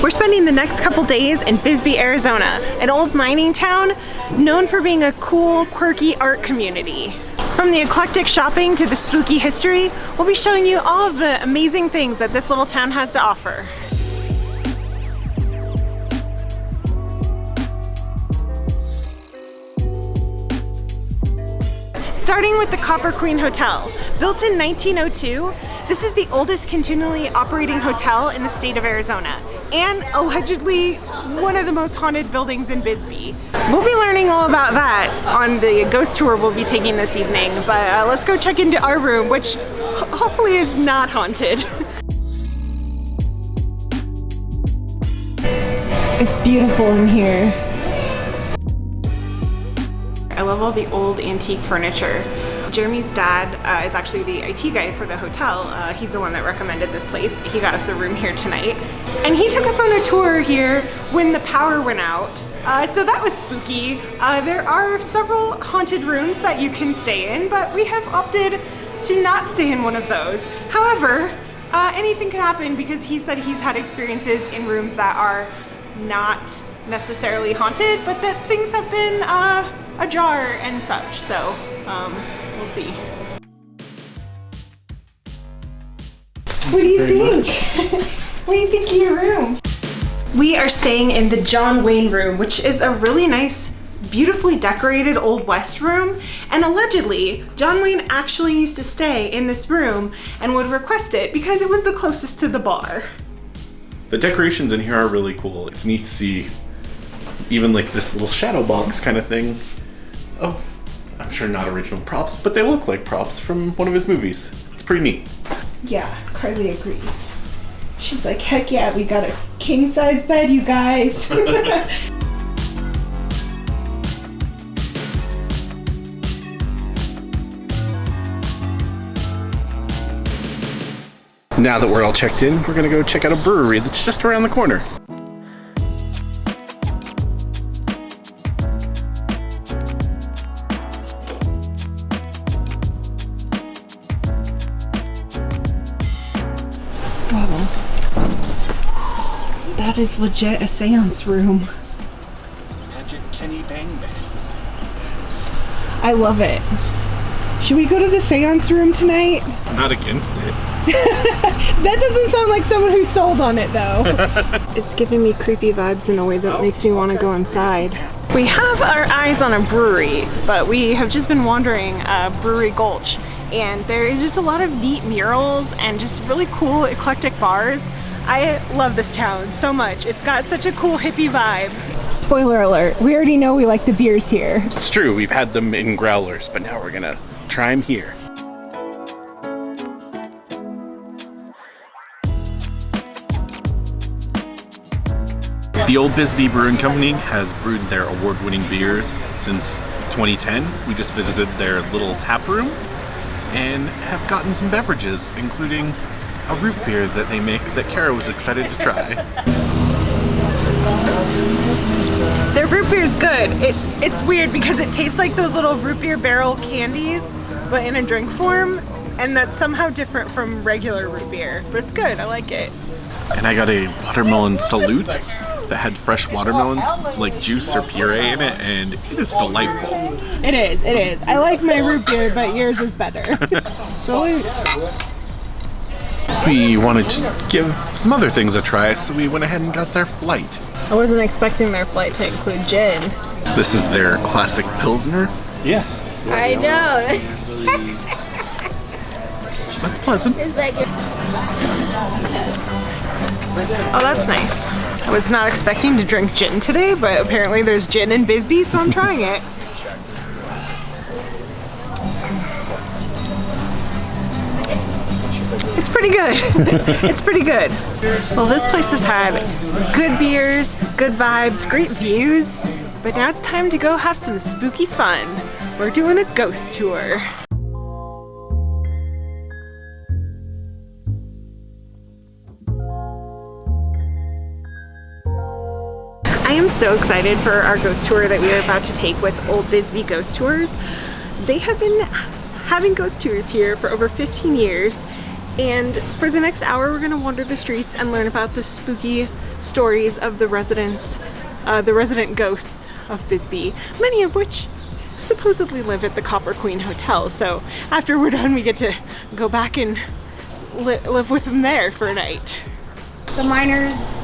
We're spending the next couple days in Bisbee, Arizona, an old mining town known for being a cool, quirky art community. From the eclectic shopping to the spooky history, we'll be showing you all of the amazing things that this little town has to offer. Starting with the Copper Queen Hotel. Built in 1902, this is the oldest continually operating hotel in the state of Arizona, and allegedly one of the most haunted buildings in Bisbee. We'll be learning all about that on the ghost tour we'll be taking this evening, but let's go check into our room, which hopefully is not haunted. It's beautiful in here. I love all the old antique furniture. Jeremy's dad is actually the IT guy for the hotel. He's the one that recommended this place. He got us a room here tonight. And he took us on a tour here when the power went out. So that was spooky. There are several haunted rooms that you can stay in, but we have opted to not stay in one of those. However, anything could happen because he said he's had experiences in rooms that are not necessarily haunted, but that things have been ajar and such, so we'll see. What do you think? What do you think of your room? We are staying in the John Wayne room, which is a really nice, beautifully decorated Old West room, and allegedly John Wayne actually used to stay in this room and would request it because it was the closest to the bar. The decorations in here are really cool. It's neat to see even like this little shadow box kind of thing of, I'm sure not original props, but they look like props from one of his movies. It's pretty neat. Yeah, Carly agrees. She's like, heck yeah, we got a king size bed, you guys. Now that we're all checked in, we're gonna go check out a brewery that's just around the corner. Wow. That is legit a seance room. Magic Kenny Bang Bang. I love it. Should we go to the seance room tonight? Not against it. That doesn't sound like someone who's sold on it though. It's giving me creepy vibes in a way that makes me want to go inside. We have our eyes on a brewery, but we have just been wandering Brewery Gulch, and there is just a lot of neat murals and just really cool eclectic bars. I love this town so much. It's got such a cool hippie vibe. Spoiler alert, we already know we like the beers here. It's true, we've had them in growlers, but now we're gonna try them here. The Old Bisbee Brewing Company has brewed their award-winning beers since 2010. We just visited their little tap room and have gotten some beverages, including a root beer that they make that Kara was excited to try. Their root beer is good. It's weird because it tastes like those little root beer barrel candies, but in a drink form, and that's somehow different from regular root beer. But it's good, I like it. And I got a watermelon salute that had fresh watermelon, like juice or puree in it, and it is delightful. It is, it is. I like my root beer, but yours is better. Salute. We wanted to give some other things a try, so we went ahead and got their flight. I wasn't expecting their flight to include gin. This is their classic Pilsner. Yeah. I know. That's pleasant. It's like Oh, that's nice. I was not expecting to drink gin today, but apparently there's gin in Bisbee, so I'm trying it. It's pretty good. It's pretty good. Well, this place has had good beers, good vibes, great views, but now it's time to go have some spooky fun. We're doing a ghost tour. I am so excited for our ghost tour that we are about to take with Old Bisbee Ghost Tours. They have been having ghost tours here for over 15 years, And for the next hour, we're gonna wander the streets and learn about the spooky stories of the residents, the resident ghosts of Bisbee, many of which supposedly live at the Copper Queen Hotel. So after we're done, we get to go back and live with them there for a night. The miners,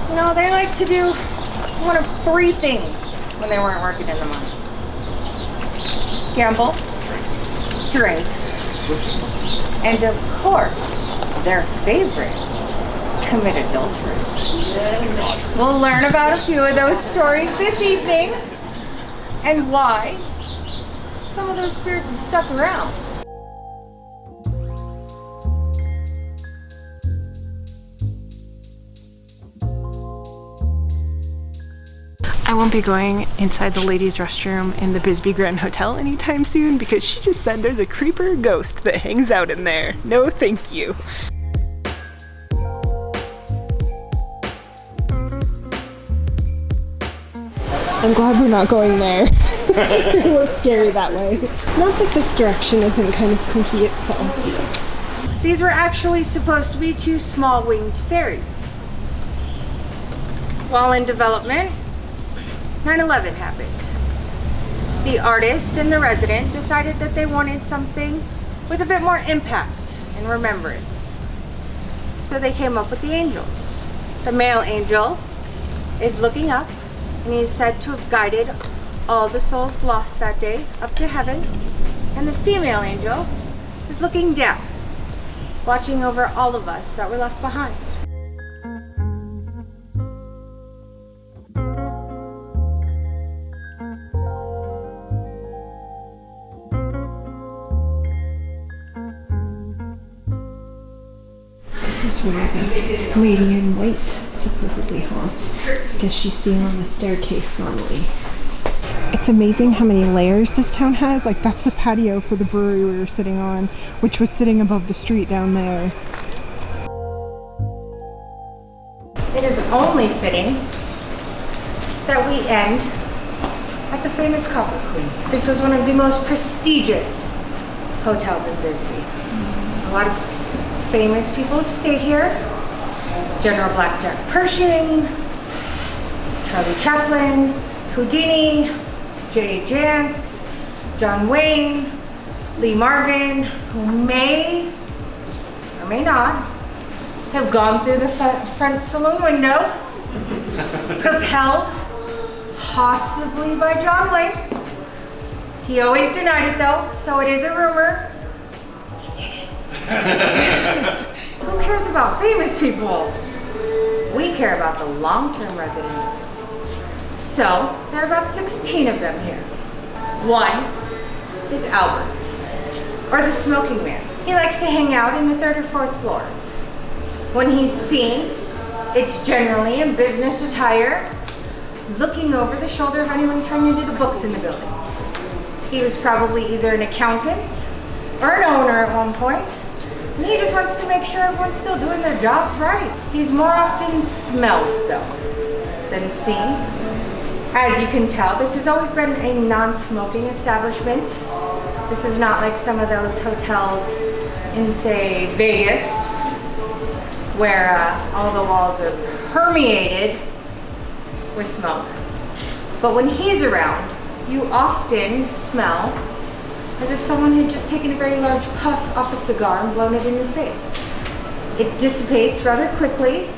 you know, they like to do one of three things when they weren't working in the mines. Gamble, drink, and of course, their favorite, commit adultery. We'll learn about a few of those stories this evening and why some of those spirits have stuck around. I won't be going inside the ladies' restroom in the Bisbee Grand Hotel anytime soon because she just said there's a creeper ghost that hangs out in there. No, thank you. I'm glad we're not going there. It looks scary that way. Not that this direction isn't kind of kooky itself. These were actually supposed to be two small winged ferries. While in development, 9/11 happened. The artist and the resident decided that they wanted something with a bit more impact and remembrance. So they came up with the angels. The male angel is looking up, and he is said to have guided all the souls lost that day up to heaven. And the female angel is looking down, watching over all of us that were left behind. This is where the lady in white supposedly haunts. I guess she's seen on the staircase normally. It's amazing how many layers this town has. Like, that's the patio for the brewery we were sitting on, which was sitting above the street down there. It is only fitting that we end at the famous Copper Queen. This was one of the most prestigious hotels in Bisbee. A lot of famous people have stayed here. General Blackjack Pershing, Charlie Chaplin, Houdini, J.D. Jance, John Wayne, Lee Marvin, who may or may not have gone through the front saloon window, propelled possibly by John Wayne. He always denied it though, so it is a rumor. He did it. Who cares about famous people? We care about the long-term residents. So, there are about 16 of them here. One is Albert, or the smoking man. He likes to hang out in the 3rd or 4th floors. When he's seen, it's generally in business attire, looking over the shoulder of anyone trying to do the books in the building. He was probably either an accountant or an owner at one point, and he just wants to make sure everyone's still doing their jobs right. He's more often smelled, though, than seen. As you can tell, this has always been a non-smoking establishment. This is not like some of those hotels in, say, Vegas, where all the walls are permeated with smoke. But when he's around, you often smell as if someone had just taken a very large puff off a cigar and blown it in your face. It dissipates rather quickly,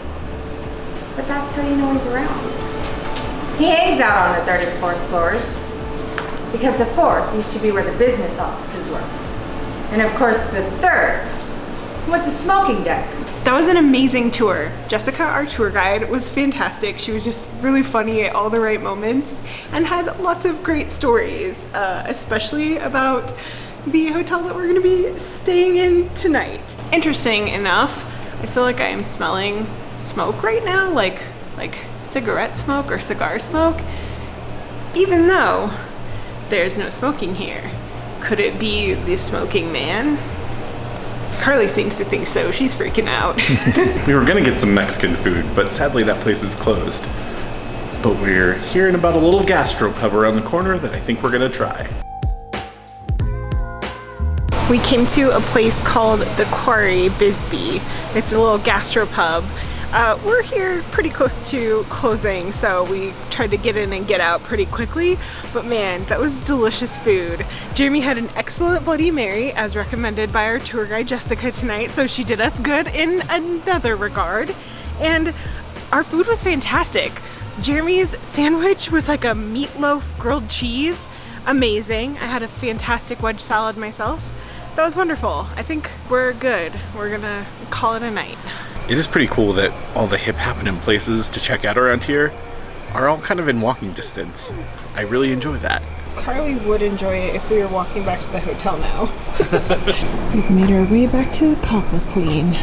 but that's how you know he's around. He hangs out on the 3rd and 4th floors because the 4th used to be where the business offices were. And of course the 3rd was the smoking deck. That was an amazing tour. Jessica, our tour guide, was fantastic. She was just really funny at all the right moments and had lots of great stories, especially about the hotel that we're gonna be staying in tonight. Interesting enough, I feel like I am smelling smoke right now, like cigarette smoke or cigar smoke, even though there's no smoking here. Could it be the smoking man? Carly seems to think so. She's freaking out. We were gonna get some Mexican food, but sadly that place is closed. But we're hearing about a little gastropub around the corner that I think we're gonna try. We came to a place called the Quarry, Bisbee. It's a little gastropub. We're here pretty close to closing, so we tried to get in and get out pretty quickly, but man, that was delicious food. Jeremy had an excellent Bloody Mary, as recommended by our tour guide Jessica tonight, so she did us good in another regard, and our food was fantastic. Jeremy's sandwich was like a meatloaf grilled cheese, amazing. I had a fantastic wedge salad myself. That was wonderful. I think we're good. We're gonna call it a night. It is pretty cool that all the hip happening places to check out around here are all kind of in walking distance. I really enjoy that. Carly would enjoy it if we were walking back to the hotel now. We've made our way back to the Copper Queen.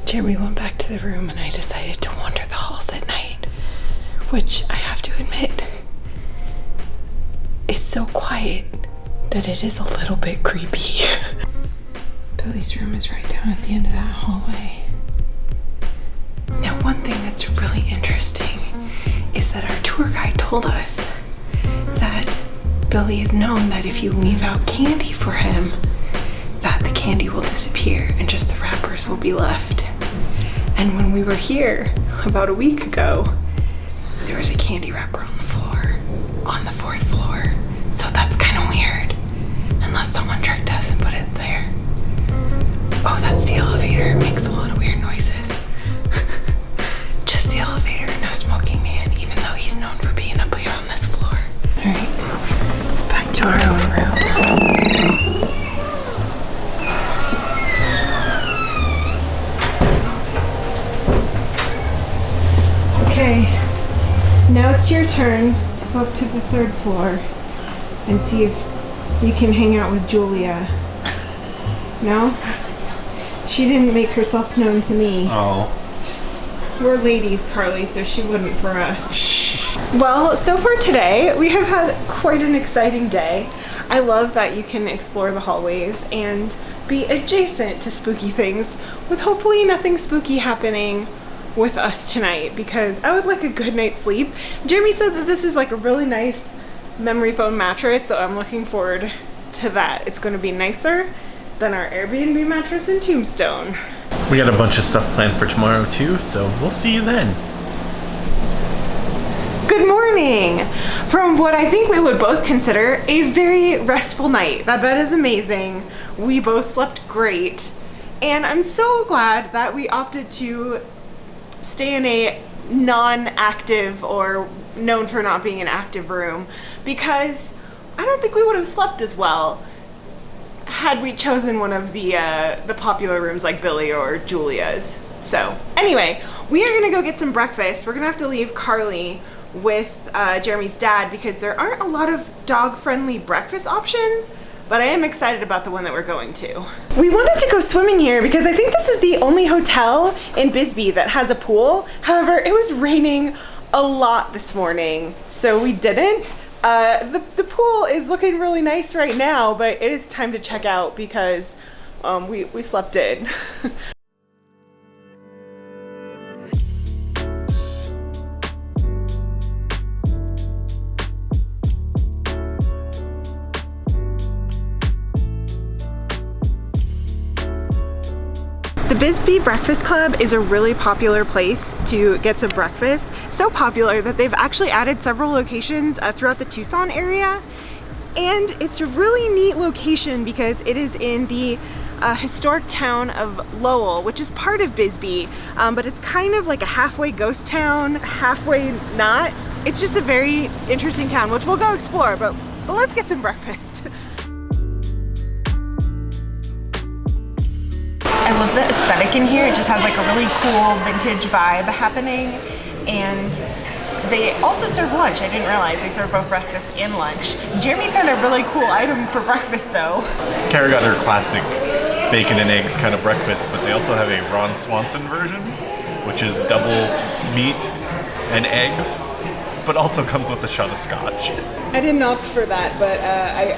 Jeremy went back to the room and I decided to wander the halls at night, which I have to admit is so quiet that it is a little bit creepy. Billy's room is right down at the end of that hallway. Now, one thing that's really interesting is that our tour guide told us that Billy is known that if you leave out candy for him, that the candy will disappear and just the wrappers will be left. And when we were here about a week ago, there was a candy wrapper on the floor, on the 4th floor. So that's kind of weird, unless someone tricked us and put it there. Oh, that's the elevator. It makes a lot of weird noises. Just the elevator, no smoking man, even though he's known for being up here on this floor. All right, back to our own room. Okay, now it's your turn to go up to the 3rd floor and see if you can hang out with Julia. No? She didn't make herself known to me. Oh. We're ladies, Carly, so she wouldn't for us. Well, so far today, we have had quite an exciting day. I love that you can explore the hallways and be adjacent to spooky things with hopefully nothing spooky happening with us tonight, because I would like a good night's sleep. Jeremy said that this is like a really nice memory foam mattress, so I'm looking forward to that. It's going to be nicer than our Airbnb mattress in Tombstone. We got a bunch of stuff planned for tomorrow too, so we'll see you then. Good morning! From what I think we would both consider a very restful night. That bed is amazing. We both slept great. And I'm so glad that we opted to stay in a non-active or known for not being an active room, because I don't think we would have slept as well had we chosen one of the popular rooms like Billy or Julia's. So anyway, we are gonna go get some breakfast. We're gonna have to leave Carly with Jeremy's dad because there aren't a lot of dog-friendly breakfast options, but I am excited about the one that we're going to. We wanted to go swimming here because I think this is the only hotel in Bisbee that has a pool. However, it was raining a lot this morning, so we didn't. The pool is looking really nice right now, but it is time to check out because we slept in. The Bisbee Breakfast Club is a really popular place to get some breakfast. So popular that they've actually added several locations throughout the Tucson area. And it's a really neat location because it is in the historic town of Lowell, which is part of Bisbee, but it's kind of like a halfway ghost town, halfway not. It's just a very interesting town, which we'll go explore, but let's get some breakfast. I love the aesthetic in here. It just has like a really cool vintage vibe happening. And they also serve lunch. I didn't realize they serve both breakfast and lunch. Jeremy found a really cool item for breakfast though. Kara got her classic bacon and eggs kind of breakfast, but they also have a Ron Swanson version, which is double meat and eggs, but also comes with a shot of scotch. I didn't opt for that, but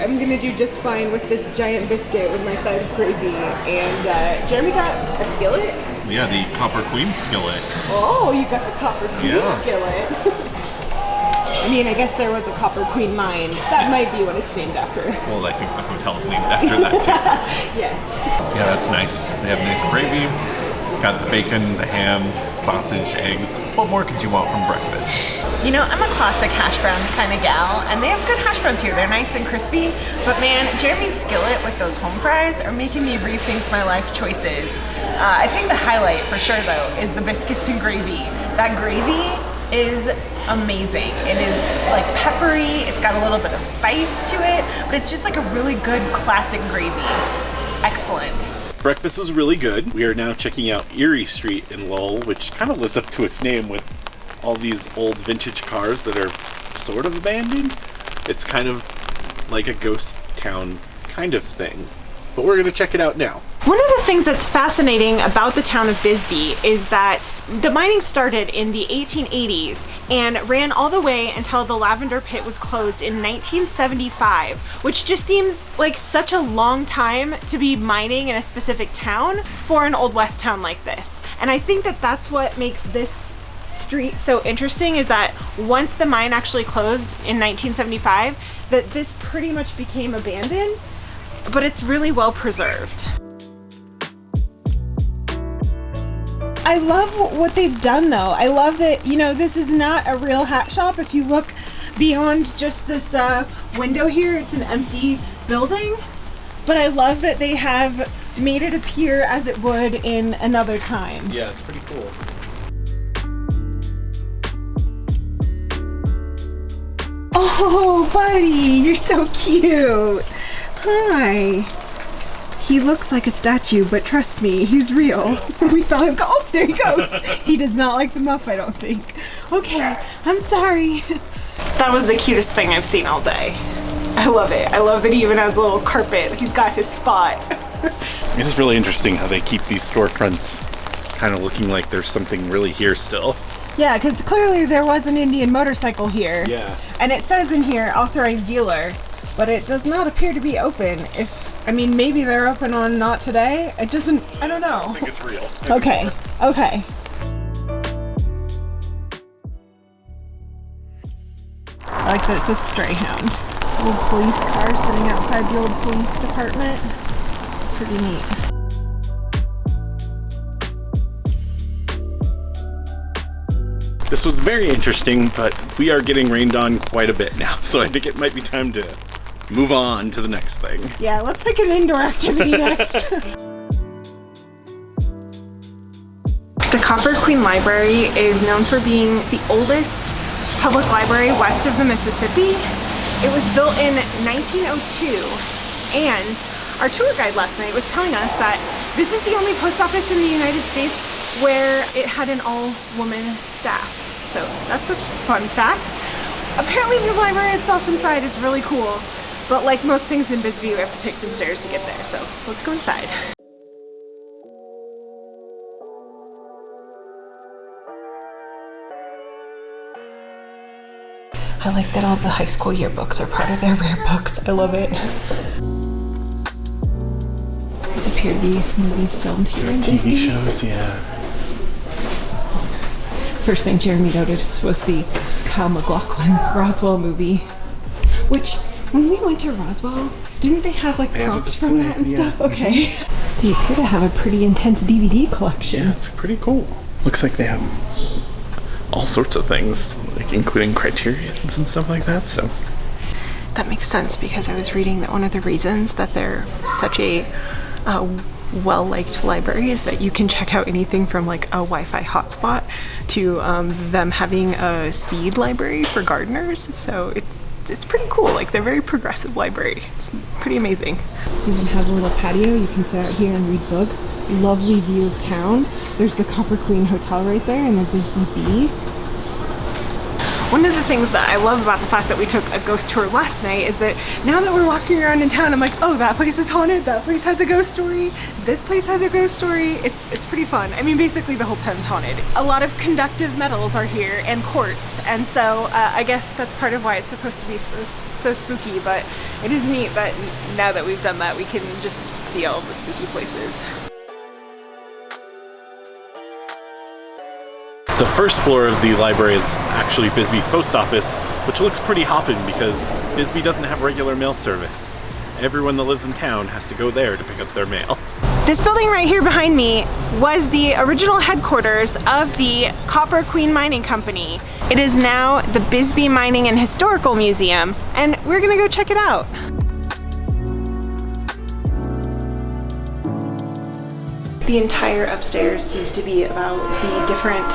I'm gonna do just fine with this giant biscuit with my side of gravy. And Jeremy got a skillet? Yeah, the Copper Queen skillet. Oh, you got the Copper Queen Yeah. skillet. I mean, I guess there was a Copper Queen mine. That might be what it's named after. Well, I think the hotel's named after that too. Yes. Yeah, that's nice. They have nice gravy. Got the bacon, the ham, sausage, eggs. What more could you want from breakfast? You know, I'm a classic hash brown kind of gal, and they have good hash browns here. They're nice and crispy, but man, Jeremy's skillet with those home fries are making me rethink my life choices. I think the highlight for sure though is the biscuits and gravy. That gravy is amazing. It is like peppery, it's got a little bit of spice to it, but it's just like a really good classic gravy. It's excellent. Breakfast was really good. We are now checking out Eerie Street in Lowell, which kind of lives up to its name with all these old vintage cars that are sort of abandoned. It's kind of like a ghost town kind of thing. But we're gonna check it out now. One of the things that's fascinating about the town of Bisbee is that the mining started in the 1880s and ran all the way until the lavender pit was closed in 1975, which just seems like such a long time to be mining in a specific town for an Old West town like this. And I think that that's what makes this street so interesting, is that once the mine actually closed in 1975, that this pretty much became abandoned, but it's really well preserved. I love what they've done though. I love that, you know, this is not a real hat shop. If you look beyond just this window here, it's an empty building. But I love that they have made it appear as it would in another time. Yeah, it's pretty cool. Oh, buddy, you're so cute. Hi. He looks like a statue, but trust me, he's real. We saw him go. Oh, there he goes. He does not like the muff, I don't think. Okay, I'm sorry. That was the cutest thing I've seen all day. I love it. I love that he even has a little carpet. He's got his spot. It's really interesting how they keep these storefronts kind of looking like there's something really here still. Yeah, because clearly there was an Indian motorcycle here. Yeah. And it says in here, authorized dealer, but it does not appear to be open. I mean, maybe they're open on not today. It doesn't, I don't know. I think it's real. Okay, okay. I like that it says Strayhound. Old police car sitting outside the old police department. It's pretty neat. This was very interesting, but we are getting rained on quite a bit now, so I think it might be time to move on to the next thing. Yeah, let's pick an indoor activity next. The Copper Queen Library is known for being the oldest public library west of the Mississippi. It was built in 1902, and our tour guide last night was telling us that this is the only post office in the United States where it had an all-woman staff. So that's a fun fact. Apparently the library itself inside is really cool, but like most things in Bisbee, we have to take some stairs to get there. So let's go inside. I like that all the high school yearbooks are part of their rare books. I love it. These appear to be movies filmed here in Bisbee. TV shows, yeah. First thing Jeremy noticed was the Kyle MacLachlan Roswell movie, which when we went to Roswell, didn't they have like props from that and stuff? Okay. They appear to have a pretty intense DVD collection. Yeah, it's pretty cool. Looks like they have all sorts of things, like including criterions and stuff like that, so. That makes sense, because I was reading that one of the reasons that they're such a well-liked library is that you can check out anything from like a Wi-Fi hotspot to them having a seed library for gardeners. So it's pretty cool. Like, they're a very progressive library. It's pretty amazing. You even have a little patio. You can sit out here and read books. Lovely view of town. There's the Copper Queen Hotel right there and the Bisbee Bee. One of the things that I love about the fact that we took a ghost tour last night is that now that we're walking around in town, I'm like, oh, that place is haunted, that place has a ghost story, this place has a ghost story. It's pretty fun. I mean, basically the whole town's haunted. A lot of conductive metals are here and quartz, and so I guess that's part of why it's supposed to be so spooky, but it is neat that now that we've done that, we can just see all of the spooky places. The first floor of the library is actually Bisbee's post office, which looks pretty hopping because Bisbee doesn't have regular mail service. Everyone that lives in town has to go there to pick up their mail. This building right here behind me was the original headquarters of the Copper Queen Mining Company. It is now the Bisbee Mining and Historical Museum, and we're gonna go check it out. The entire upstairs seems to be about the different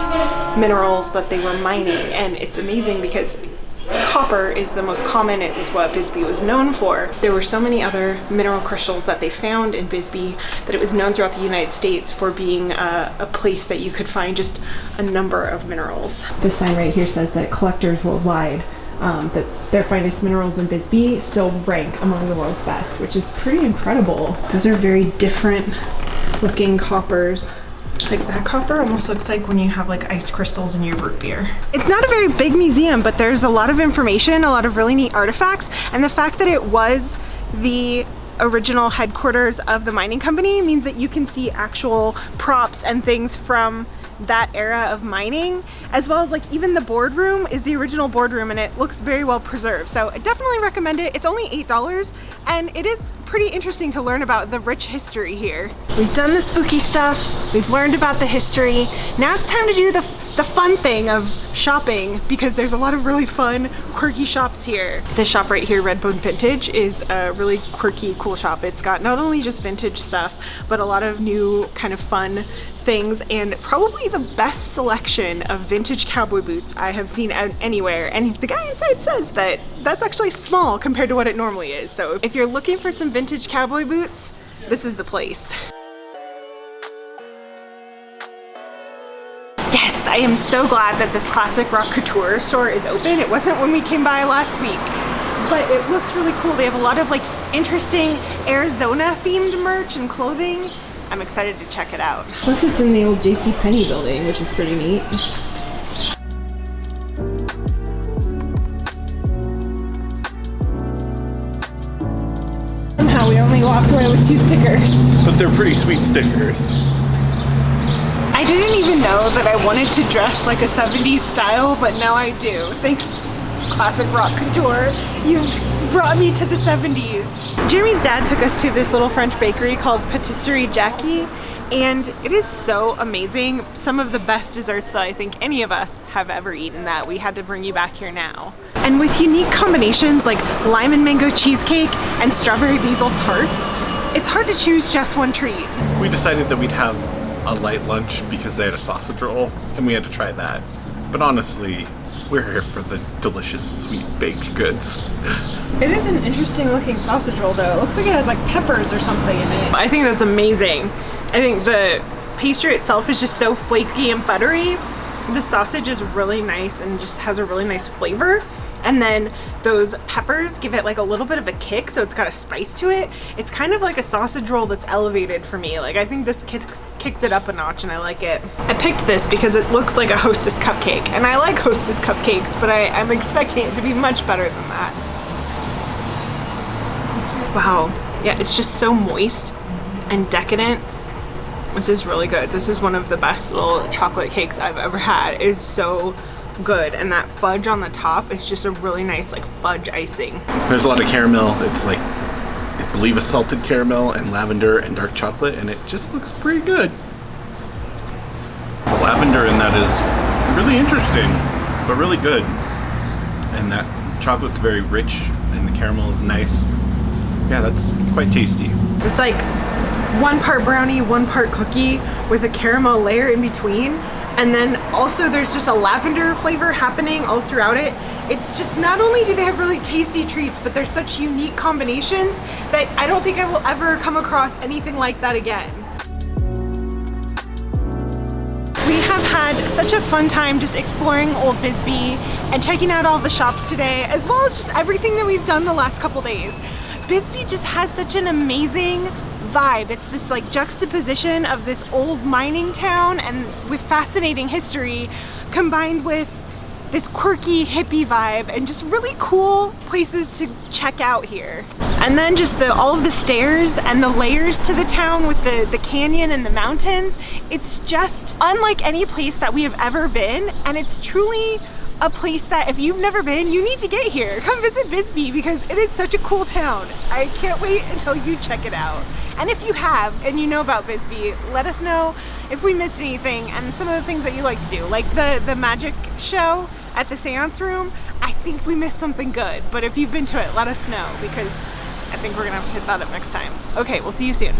minerals that they were mining, and it's amazing because copper is the most common. It was what Bisbee was known for. There were so many other mineral crystals that they found in Bisbee that it was known throughout the United States for being a place that you could find just a number of minerals. This sign right here says that collectors worldwide, that their finest minerals in Bisbee still rank among the world's best, which is pretty incredible. Those are very different looking coppers. Like that copper almost looks like when you have like ice crystals in your root beer. It's not a very big museum, but there's a lot of information, a lot of really neat artifacts, and the fact that it was the original headquarters of the mining company means that you can see actual props and things from that era of mining, as well as like even the boardroom is the original boardroom and it looks very well preserved. So I definitely recommend it. It's only $8 and it is pretty interesting to learn about the rich history here. We've done the spooky stuff, we've learned about the history. Now it's time to do the fun thing of shopping, because there's a lot of really fun, quirky shops here. This shop right here, Redbone Vintage, is a really quirky, cool shop. It's got not only just vintage stuff, but a lot of new kind of fun things, and probably the best selection of vintage cowboy boots I have seen out anywhere. And the guy inside says that that's actually small compared to what it normally is. So if you're looking for some vintage cowboy boots, this is the place. Yes, I am so glad that this classic rock couture store is open. It wasn't when we came by last week, but it looks really cool. They have a lot of like interesting Arizona themed merch and clothing. I'm excited to check it out. Plus it's in the old JCPenney building, which is pretty neat. Somehow we only walked away with 2 stickers. But they're pretty sweet stickers. I didn't even know that I wanted to dress like a 70s style, but now I do. Thanks, classic rock couture. You brought me to the 70s. Jeremy's dad took us to this little French bakery called Patisserie Jackie, and it is so amazing. Some of the best desserts that I think any of us have ever eaten, that we had to bring you back here now. And with unique combinations like lime and mango cheesecake and strawberry basil tarts, it's hard to choose just one treat. We decided that we'd have a light lunch because they had a sausage roll and we had to try that. But honestly, we're here for the delicious sweet baked goods. It is an interesting looking sausage roll though. It looks like it has like peppers or something in it. I think that's amazing. I think the pastry itself is just so flaky and buttery. The sausage is really nice and just has a really nice flavor. And then those peppers give it like a little bit of a kick, so it's got a spice to it. It's kind of like a sausage roll that's elevated for me. Like I think this kicks it up a notch and I like it. I picked this because it looks like a Hostess cupcake, and I like Hostess cupcakes, but I'm expecting it to be much better than that. Wow, yeah, it's just so moist and decadent. This is really good. This is one of the best little chocolate cakes I've ever had. It is so good, and that fudge on the top is just a really nice like fudge icing. There's a lot of caramel. It's like, I believe, a salted caramel and lavender and dark chocolate, and it just looks pretty good. The lavender in that is really interesting, but really good. And that chocolate's very rich, and the caramel is nice. Yeah, that's quite tasty. It's like 1 part brownie, 1 part cookie with a caramel layer in between. And then also there's just a lavender flavor happening all throughout it. It's just, not only do they have really tasty treats, but there's such unique combinations that I don't think I will ever come across anything like that again. We have had such a fun time just exploring Old Bisbee and checking out all the shops today, as well as just everything that we've done the last couple days. Bisbee just has such an amazing vibe. It's this like juxtaposition of this old mining town and with fascinating history, combined with this quirky hippie vibe and just really cool places to check out here. And then just all of the stairs and the layers to the town with the canyon and the mountains. It's just unlike any place that we have ever been, and it's truly a place that if you've never been, you need to get here. Come visit Bisbee because it is such a cool town. I can't wait until you check it out. And if you have and you know about Bisbee, let us know if we missed anything and some of the things that you like to do. Like the magic show at the seance room, I think we missed something good. But if you've been to it, let us know because I think we're gonna have to hit that up next time. Okay, we'll see you soon.